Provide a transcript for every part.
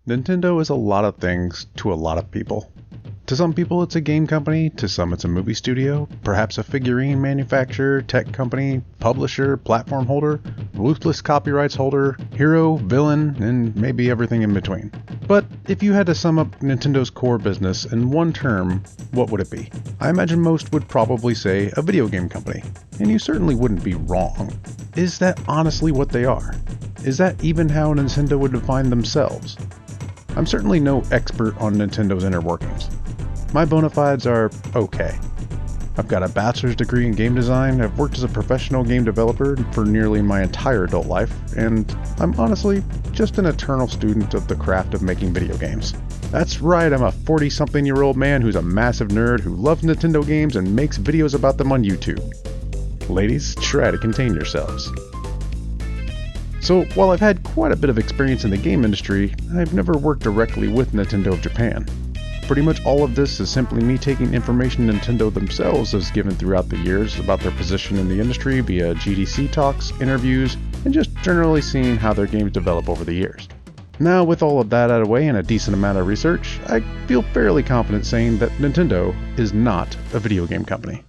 Nintendo is a lot of things to a lot of people. To some people it's a game company, to some it's a movie studio, perhaps a figurine manufacturer, tech company, publisher, platform holder, ruthless copyrights holder, hero, villain, and maybe everything in between. But if you had to sum up Nintendo's core business in one term, what would it be? I imagine most would probably say a video game company, and you certainly wouldn't be wrong. Is that honestly what they are? Is that even how Nintendo would define themselves? I'm certainly no expert on Nintendo's inner workings. My bona fides are okay. I've got a bachelor's degree in game design, I've worked as a professional game developer for nearly my entire adult life, and I'm honestly just an eternal student of the craft of making video games. That's right, I'm a 40-something-year-old man who's a massive nerd who loves Nintendo games and makes videos about them on YouTube. Ladies, try to contain yourselves. So, while I've had quite a bit of experience in the game industry, I've never worked directly with Nintendo of Japan. Pretty much all of this is simply me taking information Nintendo themselves has given throughout the years about their position in the industry via GDC talks, interviews, and just generally seeing how their games develop over the years. Now, with all of that out of the way and a decent amount of research, I feel fairly confident saying that Nintendo is not a video game company.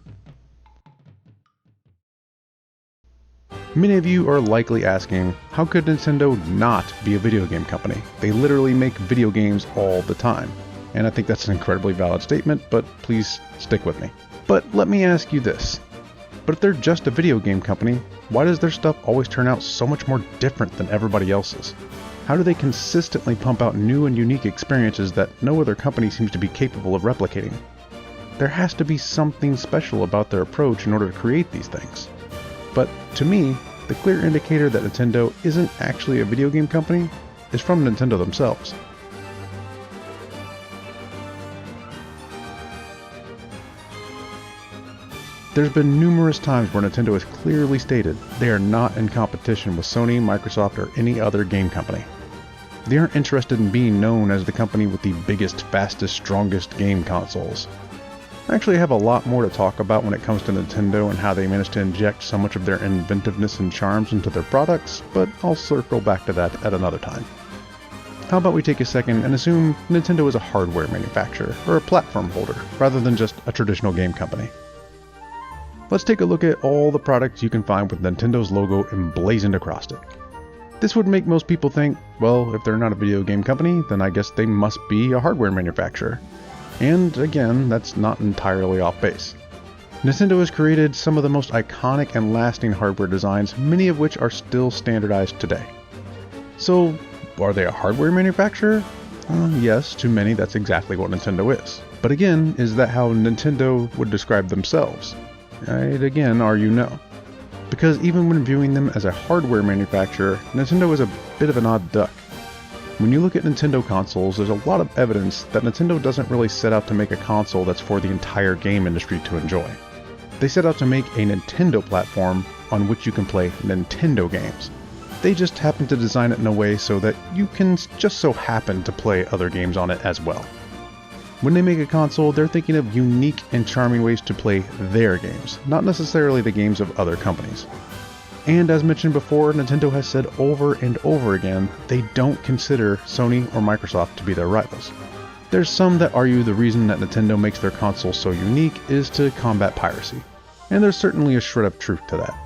Many of you are likely asking, how could Nintendo not be a video game company? They literally make video games all the time. And I think that's an incredibly valid statement, but please stick with me. But let me ask you this. But if they're just a video game company, why does their stuff always turn out so much more different than everybody else's? How do they consistently pump out new and unique experiences that no other company seems to be capable of replicating? There has to be something special about their approach in order to create these things. But to me, the clear indicator that Nintendo isn't actually a video game company is from Nintendo themselves. There's been numerous times where Nintendo has clearly stated they are not in competition with Sony, Microsoft, or any other game company. They aren't interested in being known as the company with the biggest, fastest, strongest game consoles. I actually have a lot more to talk about when it comes to Nintendo and how they managed to inject so much of their inventiveness and charms into their products, but I'll circle back to that at another time. How about we take a second and assume Nintendo is a hardware manufacturer, or a platform holder, rather than just a traditional game company. Let's take a look at all the products you can find with Nintendo's logo emblazoned across it. This would make most people think, well, if they're not a video game company, then I guess they must be a hardware manufacturer. And again, that's not entirely off base. Nintendo has created some of the most iconic and lasting hardware designs, many of which are still standardized today. So, are they a hardware manufacturer? Yes, to many that's exactly what Nintendo is. But again, is that how Nintendo would describe themselves? I'd again argue no. Because even when viewing them as a hardware manufacturer, Nintendo is a bit of an odd duck. When you look at Nintendo consoles, there's a lot of evidence that Nintendo doesn't really set out to make a console that's for the entire game industry to enjoy. They set out to make a Nintendo platform on which you can play Nintendo games. They just happen to design it in a way so that you can just so happen to play other games on it as well. When they make a console, they're thinking of unique and charming ways to play their games, not necessarily the games of other companies. And as mentioned before, Nintendo has said over and over again, they don't consider Sony or Microsoft to be their rivals. There's some that argue the reason that Nintendo makes their console so unique is to combat piracy. And there's certainly a shred of truth to that.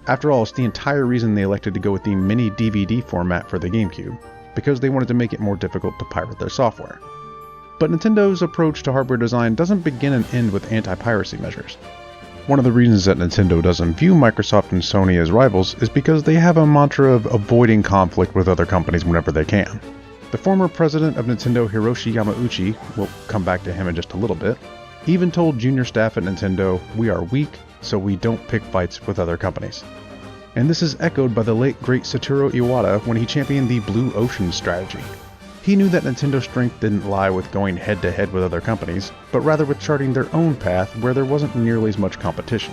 After all, it's the entire reason they elected to go with the mini DVD format for the GameCube, because they wanted to make it more difficult to pirate their software. But Nintendo's approach to hardware design doesn't begin and end with anti-piracy measures. One of the reasons that Nintendo doesn't view Microsoft and Sony as rivals is because they have a mantra of avoiding conflict with other companies whenever they can. The former president of Nintendo, Hiroshi Yamauchi, we'll come back to him in just a little bit, even told junior staff at Nintendo, "We are weak, so we don't pick fights with other companies." And this is echoed by the late great Satoru Iwata when he championed the Blue Ocean strategy. He knew that Nintendo's strength didn't lie with going head-to-head with other companies, but rather with charting their own path where there wasn't nearly as much competition.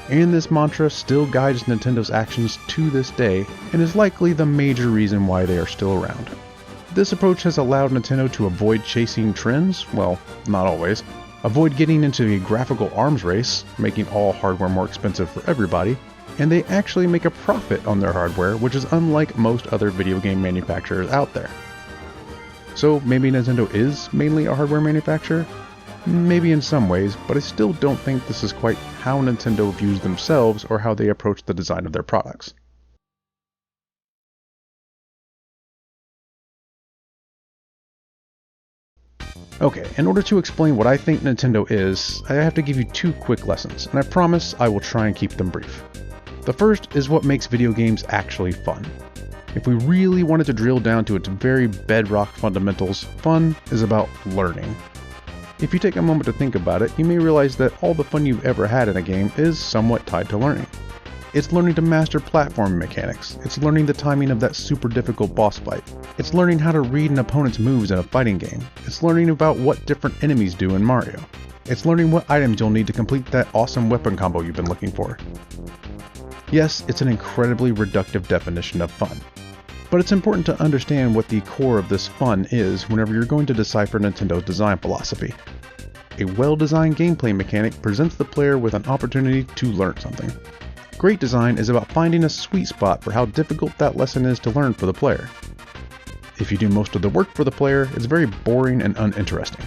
And this mantra still guides Nintendo's actions to this day, and is likely the major reason why they are still around. This approach has allowed Nintendo to avoid chasing trends, well, not always, avoid getting into a graphical arms race, making all hardware more expensive for everybody, and they actually make a profit on their hardware, which is unlike most other video game manufacturers out there. So maybe Nintendo is mainly a hardware manufacturer? Maybe in some ways, but I still don't think this is quite how Nintendo views themselves or how they approach the design of their products. Okay, in order to explain what I think Nintendo is, I have to give you two quick lessons, and I promise I will try and keep them brief. The first is what makes video games actually fun. If we really wanted to drill down to its very bedrock fundamentals, fun is about learning. If you take a moment to think about it, you may realize that all the fun you've ever had in a game is somewhat tied to learning. It's learning to master platform mechanics. It's learning the timing of that super difficult boss fight. It's learning how to read an opponent's moves in a fighting game. It's learning about what different enemies do in Mario. It's learning what items you'll need to complete that awesome weapon combo you've been looking for. Yes, it's an incredibly reductive definition of fun. But it's important to understand what the core of this fun is whenever you're going to decipher Nintendo's design philosophy. A well-designed gameplay mechanic presents the player with an opportunity to learn something. Great design is about finding a sweet spot for how difficult that lesson is to learn for the player. If you do most of the work for the player, it's very boring and uninteresting.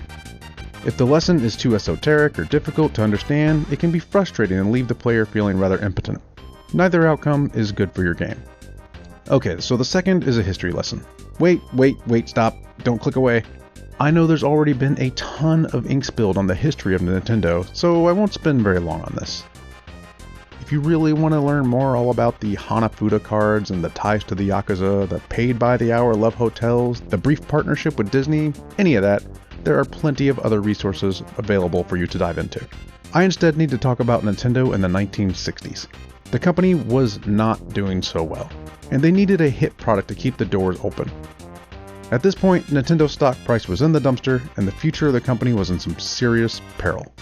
If the lesson is too esoteric or difficult to understand, it can be frustrating and leave the player feeling rather impotent. Neither outcome is good for your game. Okay, so the second is a history lesson. Wait, stop, don't click away. I know there's already been a ton of ink spilled on the history of Nintendo, so I won't spend very long on this. If you really want to learn more all about the Hanafuda cards and the ties to the Yakuza, the paid-by-the-hour love hotels, the brief partnership with Disney, any of that, there are plenty of other resources available for you to dive into. I instead need to talk about Nintendo in the 1960s. The company was not doing so well, and they needed a hit product to keep the doors open. At this point, Nintendo's stock price was in the dumpster, and the future of the company was in some serious peril.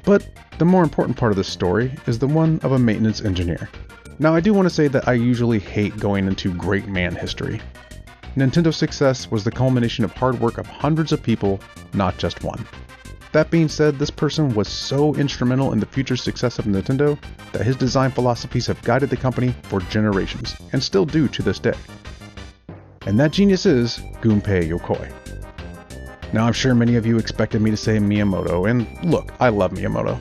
But the more important part of this story is the one of a maintenance engineer. Now, I do want to say that I usually hate going into great man history. Nintendo's success was the culmination of hard work of hundreds of people, not just one. That being said, this person was so instrumental in the future success of Nintendo that his design philosophies have guided the company for generations, and still do to this day. And that genius is Gunpei Yokoi. Now, I'm sure many of you expected me to say Miyamoto, and look, I love Miyamoto.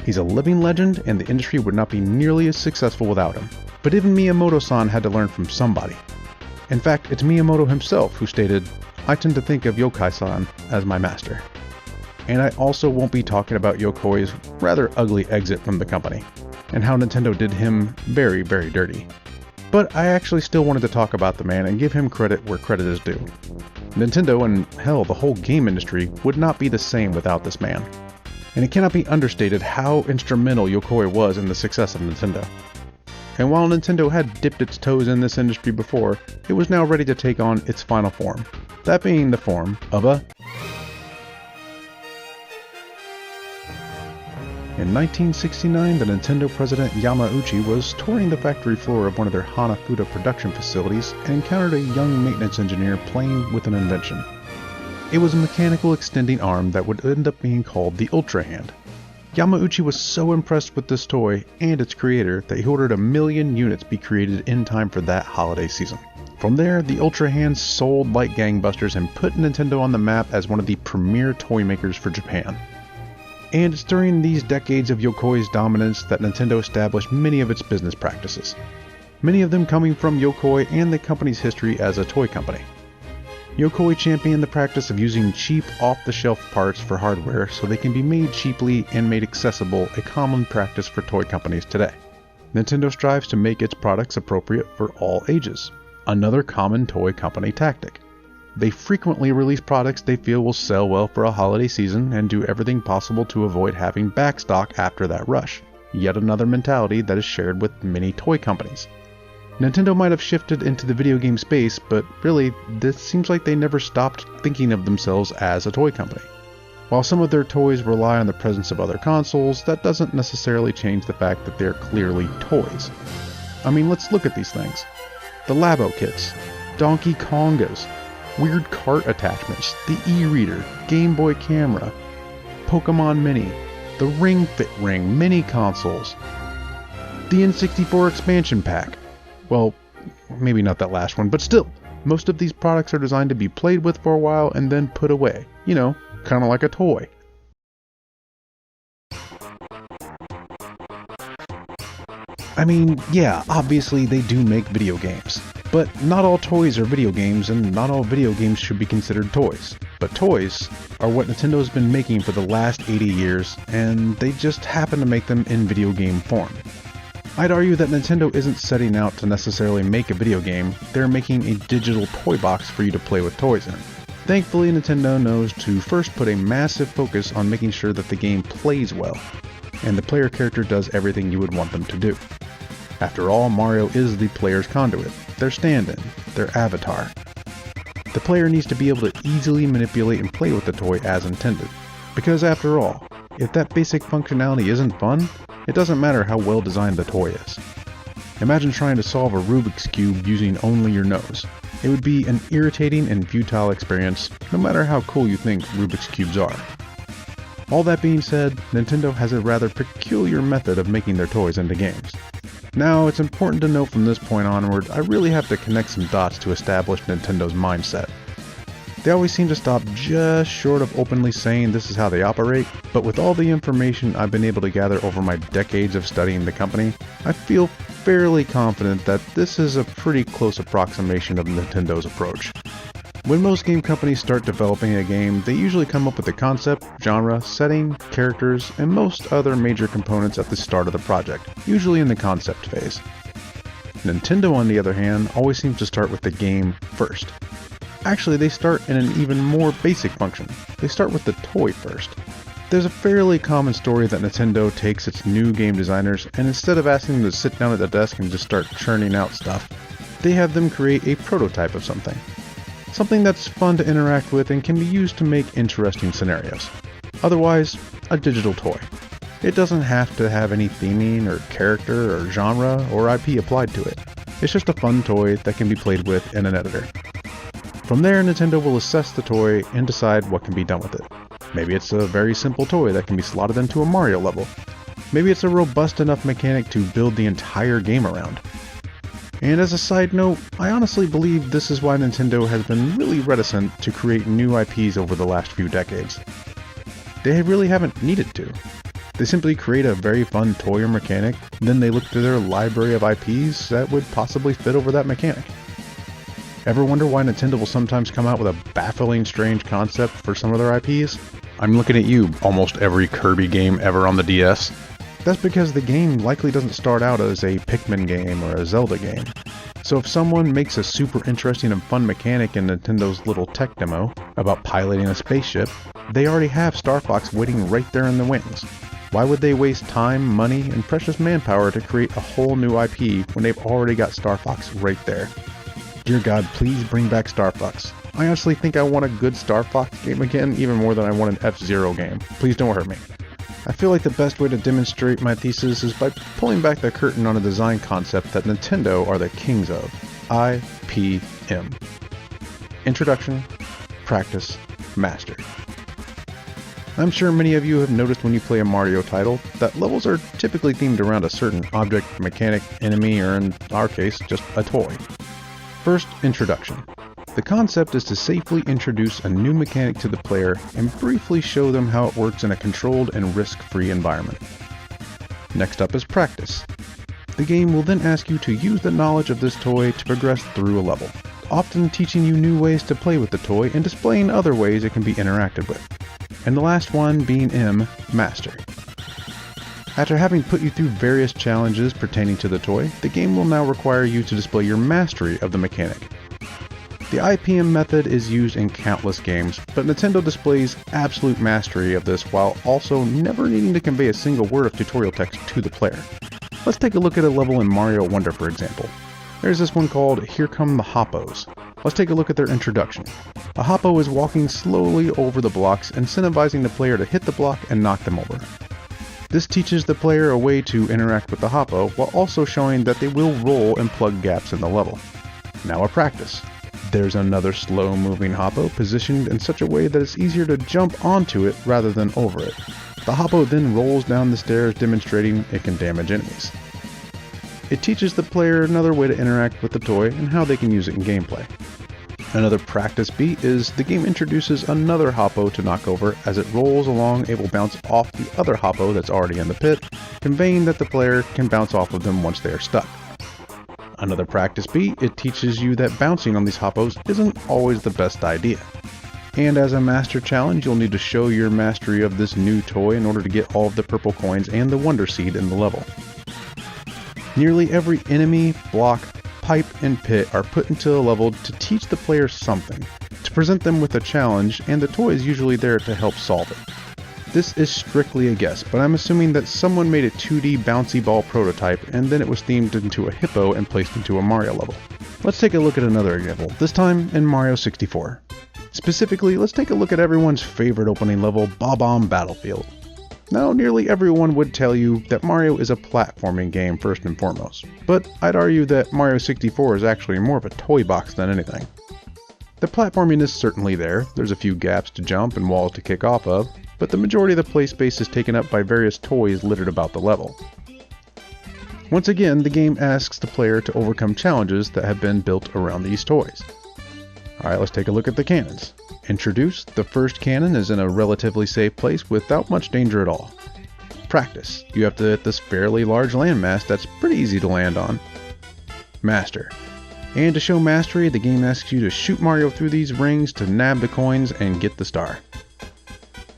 He's a living legend, and the industry would not be nearly as successful without him. But even Miyamoto-san had to learn from somebody. In fact, it's Miyamoto himself who stated, "I tend to think of Yokai-san as my master." And I also won't be talking about Yokoi's rather ugly exit from the company, and how Nintendo did him very, very dirty. But I actually still wanted to talk about the man and give him credit where credit is due. Nintendo, and hell, the whole game industry, would not be the same without this man. And it cannot be understated how instrumental Yokoi was in the success of Nintendo. And while Nintendo had dipped its toes in this industry before, it was now ready to take on its final form. That being the form of a... In 1969, the Nintendo president Yamauchi was touring the factory floor of one of their Hanafuda production facilities and encountered a young maintenance engineer playing with an invention. It was a mechanical extending arm that would end up being called the Ultra Hand. Yamauchi was so impressed with this toy and its creator that he ordered 1 million units be created in time for that holiday season. From there, the Ultra Hand sold like gangbusters and put Nintendo on the map as one of the premier toy makers for Japan. And it's during these decades of Yokoi's dominance that Nintendo established many of its business practices, many of them coming from Yokoi and the company's history as a toy company. Yokoi championed the practice of using cheap, off-the-shelf parts for hardware so they can be made cheaply and made accessible, a common practice for toy companies today. Nintendo strives to make its products appropriate for all ages, another common toy company tactic. They frequently release products they feel will sell well for a holiday season and do everything possible to avoid having backstock after that rush, yet another mentality that is shared with many toy companies. Nintendo might have shifted into the video game space, but really, this seems like they never stopped thinking of themselves as a toy company. While some of their toys rely on the presence of other consoles, that doesn't necessarily change the fact that they're clearly toys. I mean, let's look at these things. The Labo kits, Donkey Kongas, weird cart attachments, the e-reader, Game Boy camera, Pokemon Mini, the Ring Fit Ring mini consoles, the N64 expansion pack. Well, maybe not that last one, but still, Most of these products are designed to be played with for a while and then put away. You know, kind of like a toy. I mean, yeah, obviously they do make video games. But not all toys are video games, and not all video games should be considered toys. But toys are what Nintendo has been making for the last 80 years, and they just happen to make them in video game form. I'd argue that Nintendo isn't setting out to necessarily make a video game, they're making a digital toy box for you to play with toys in. Thankfully, Nintendo knows to first put a massive focus on making sure that the game plays well, and the player character does everything you would want them to do. After all, Mario is the player's conduit, their stand-in, their avatar. The player needs to be able to easily manipulate and play with the toy as intended. Because after all, if that basic functionality isn't fun, it doesn't matter how well designed the toy is. Imagine trying to solve a Rubik's Cube using only your nose. It would be an irritating and futile experience, no matter how cool you think Rubik's Cubes are. All that being said, Nintendo has a rather peculiar method of making their toys into games. Now, it's important to note from this point onward, I really have to connect some dots to establish Nintendo's mindset. They always seem to stop just short of openly saying this is how they operate, but with all the information I've been able to gather over my decades of studying the company, I feel fairly confident that this is a pretty close approximation of Nintendo's approach. When most game companies start developing a game, they usually come up with the concept, genre, setting, characters, and most other major components at the start of the project, usually in the concept phase. Nintendo, on the other hand, always seems to start with the game first. Actually, they start in an even more basic function. They start with the toy first. There's a fairly common story that Nintendo takes its new game designers, and instead of asking them to sit down at the desk and just start churning out stuff, they have them create a prototype of something. Something that's fun to interact with and can be used to make interesting scenarios. Otherwise, a digital toy. It doesn't have to have any theming or character or genre or IP applied to it. It's just a fun toy that can be played with in an editor. From there, Nintendo will assess the toy and decide what can be done with it. Maybe it's a very simple toy that can be slotted into a Mario level. Maybe it's a robust enough mechanic to build the entire game around. And as a side note, I honestly believe this is why Nintendo has been really reticent to create new IPs over the last few decades. They really haven't needed to. They simply create a very fun toy or mechanic, then they look through their library of IPs that would possibly fit over that mechanic. Ever wonder why Nintendo will sometimes come out with a baffling, strange concept for some of their IPs? I'm looking at you, almost every Kirby game ever on the DS. That's because the game likely doesn't start out as a Pikmin game or a Zelda game. So if someone makes a super interesting and fun mechanic in Nintendo's little tech demo about piloting a spaceship, they already have Star Fox waiting right there in the wings. Why would they waste time, money, and precious manpower to create a whole new IP when they've already got Star Fox right there? Dear God, please bring back Star Fox. I honestly think I want a good Star Fox game again, even more than I want an F-Zero game. Please don't hurt me. I feel like the best way to demonstrate my thesis is by pulling back the curtain on a design concept that Nintendo are the kings of, IPM. Introduction, Practice, Master. I'm sure many of you have noticed when you play a Mario title that levels are typically themed around a certain object, mechanic, enemy, or in our case, just a toy. First, introduction. The concept is to safely introduce a new mechanic to the player and briefly show them how it works in a controlled and risk-free environment. Next up is practice. The game will then ask you to use the knowledge of this toy to progress through a level, often teaching you new ways to play with the toy and displaying other ways it can be interacted with. And the last one being Master. After having put you through various challenges pertaining to the toy, the game will now require you to display your mastery of the mechanic. The IPM method is used in countless games, but Nintendo displays absolute mastery of this while also never needing to convey a single word of tutorial text to the player. Let's take a look at a level in Mario Wonder, for example. There's this one called Here Come the Hoppos. Let's take a look at their introduction. A Hoppo is walking slowly over the blocks, incentivizing the player to hit the block and knock them over. This teaches the player a way to interact with the Hoppo while also showing that they will roll and plug gaps in the level. Now a practice. There's another slow-moving Hoppo positioned in such a way that it's easier to jump onto it rather than over it. The Hoppo then rolls down the stairs, demonstrating it can damage enemies. It teaches the player another way to interact with the toy and how they can use it in gameplay. Another practice beat is the game introduces another Hoppo to knock over. As it rolls along, it will bounce off the other Hoppo that's already in the pit, conveying that the player can bounce off of them once they are stuck. Another practice beat, it teaches you that bouncing on these Hoppos isn't always the best idea. And as a master challenge, you'll need to show your mastery of this new toy in order to get all of the purple coins and the Wonder Seed in the level. Nearly every enemy, block, pipe, and pit are put into a level to teach the player something, to present them with a challenge, and the toy is usually there to help solve it. This is strictly a guess, but I'm assuming that someone made a 2D bouncy ball prototype and then it was themed into a hippo and placed into a Mario level. Let's take a look at another example, this time in Mario 64. Specifically, let's take a look at everyone's favorite opening level, Bob-omb Battlefield. Now, nearly everyone would tell you that Mario is a platforming game first and foremost, but I'd argue that Mario 64 is actually more of a toy box than anything. The platforming is certainly there, there's a few gaps to jump and walls to kick off of, but the majority of the play space is taken up by various toys littered about the level. Once again, the game asks the player to overcome challenges that have been built around these toys. Alright, let's take a look at the cannons. Introduced, the first cannon is in a relatively safe place without much danger at all. Practice, you have to hit this fairly large landmass that's pretty easy to land on. Master, and to show mastery, the game asks you to shoot Mario through these rings to nab the coins and get the star.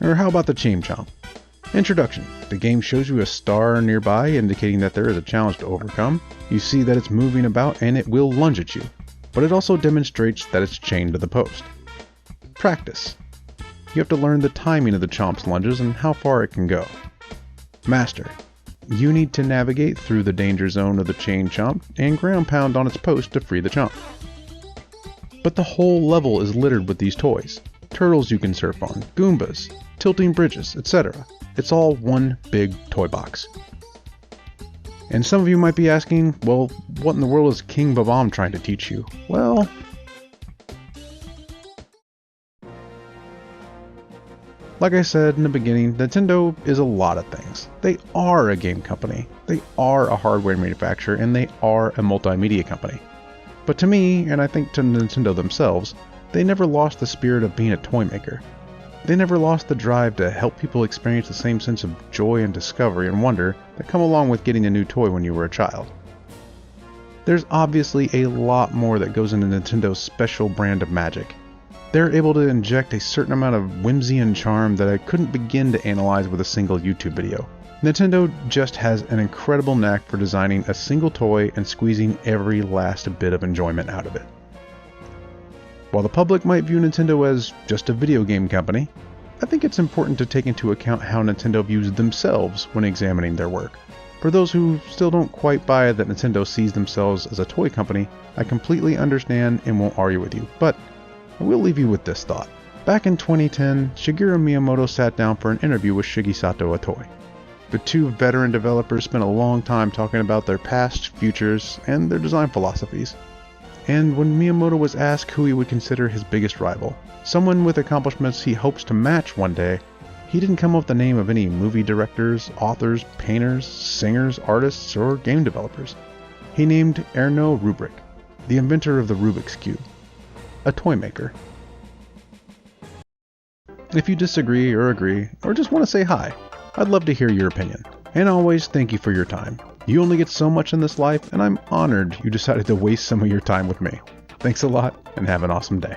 Or how about the Chain Chomp? Introduction, the game shows you a star nearby indicating that there is a challenge to overcome. You see that it's moving about and it will lunge at you, but it also demonstrates that it's chained to the post. Practice. You have to learn the timing of the Chomp's lunges and how far it can go. Master. You need to navigate through the danger zone of the Chain Chomp and ground pound on its post to free the Chomp. But the whole level is littered with these toys. Turtles you can surf on, Goombas, tilting bridges, etc. It's all one big toy box. And some of you might be asking, well, what in the world is King Bob-omb trying to teach you? Well, like I said in the beginning, Nintendo is a lot of things. They are a game company, they are a hardware manufacturer, and they are a multimedia company. But to me, and I think to Nintendo themselves, they never lost the spirit of being a toy maker. They never lost the drive to help people experience the same sense of joy and discovery and wonder that come along with getting a new toy when you were a child. There's obviously a lot more that goes into Nintendo's special brand of magic. They're able to inject a certain amount of whimsy and charm that I couldn't begin to analyze with a single YouTube video. Nintendo just has an incredible knack for designing a single toy and squeezing every last bit of enjoyment out of it. While the public might view Nintendo as just a video game company, I think it's important to take into account how Nintendo views themselves when examining their work. For those who still don't quite buy that Nintendo sees themselves as a toy company, I completely understand and won't argue with you, but I will leave you with this thought. Back in 2010, Shigeru Miyamoto sat down for an interview with Shigesato Itoi. The two veteran developers spent a long time talking about their past, futures, and their design philosophies. And when Miyamoto was asked who he would consider his biggest rival, someone with accomplishments he hopes to match one day, he didn't come up with the name of any movie directors, authors, painters, singers, artists, or game developers. He named Erno Rubrik, the inventor of the Rubik's Cube, a toy maker. If you disagree or agree, or just want to say hi, I'd love to hear your opinion. And always, thank you for your time. You only get so much in this life, and I'm honored you decided to waste some of your time with me. Thanks a lot, and have an awesome day.